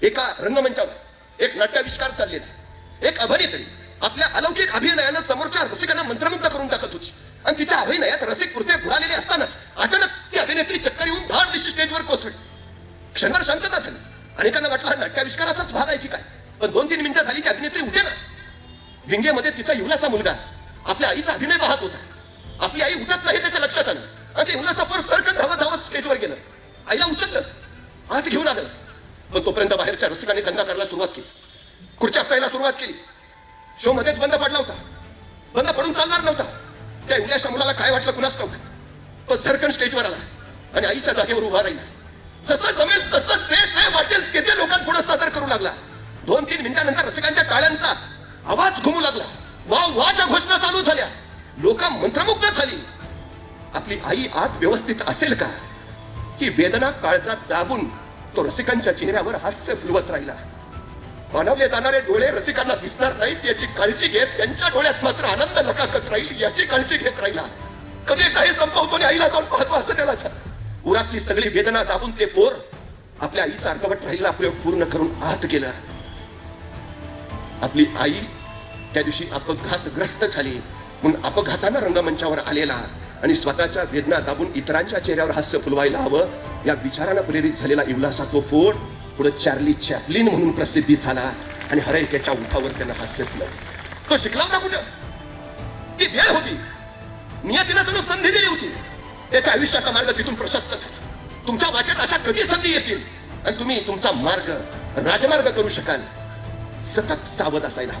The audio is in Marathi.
एका रंगमंचावर एक नाट्याविष्कार चाललेला, एक अभिनेत्री आपल्या अलौकिक अभिनयानं समोरच्या रसिकांना मंत्रमुग्ध करून टाकत होती आणि तिच्या अभिनयात रसिक पुरते बुडालेले असतानाच अचानक ती अभिनेत्री चक्कर येऊन धाड दिशी स्टेजवर कोसळली. क्षणभर शांतता झाली. अनेकांना वाटलं हा नाट्याविष्काराचाच भाग आहे की काय, पण 2-3 मिनिटं झाली ती अभिनेत्री उठेना. विंगेमध्ये तिचा युलासा मुलगा आपल्या आईचा अभिनय पाहत होता. आपली आई उठत नाही त्याच्या लक्षात आलं आणि ते युलासा पर सरकन धावत धावत स्टेजवर गेलं. आईला उचललं, आत घेऊन आलं, पण तोपर्यंत बाहेरच्या रसिकांनी दंगा करायला सुरुवात केली. खुर्च्या प्यायला सुरुवात केली. शो मध्येच बंद पडला होता, बंद पडून चालणार नव्हता. त्या युलाशा मुलाला काय वाटलं कुणास ठाऊक, तो सरकन स्टेजवर आला आणि आईच्या जागेवर उभा राहिला. जसं जमेल तसं जे वाटेल ते लोकांपुढे सादर करू लागला. 2-3 मिनिटांनंतर रसिकांच्या टाळ्यांचा आवाज घुमू लागला. वाह वाहच्या घोषणा चालू झाल्या. लोक मंत्रमुग्ध झाली. आपली आई आत व्यवस्थित असेल का ही वेदना काळजात दाबून तो रसिकांच्या चेहऱ्यावर हास्य फुलवत राहिला. मानवले जाणारे डोळे रसिकांना दिसणार नाहीत याची काळजी घेत त्यांच्या डोळ्यात मात्र आनंद लकाकत राहील याची काळजी घेत राहिला. कधी काही संपवतो आणि आईला जाऊन पाहतो असं त्याला झालं. उरातली सगळी वेदना दाबून ते पोर आपल्या आईचा अर्धवट राहिलेला प्रयोग पूर्ण करून आत गेलं. आपली आई त्या दिवशी अपघातग्रस्त झाली म्हणून अपघातानं रंगमंचावर आलेला आणि स्वतःच्या वेदना दाबून इतरांच्या चेहऱ्यावर हास्य फुलवायला हवं या विचारानं प्रेरित झालेला इवलासा तो पोर पुढे चार्ली चॅप्लिन म्हणून प्रसिद्धी झाला आणि हर एकाच्या उठावर त्यानं हास्य फुलवलं. तो शिकला होता कुठं? ती वेळ होती, नियतीनं जणू संधी दिली होती. त्याच्या आयुष्याचा मार्ग तिथून प्रशस्त झाला. तुमच्या वाटेत अशा कधी संधी येतील आणि तुम्ही तुमचा मार्ग राजमार्ग करू शकाल. सतत सावध असायला.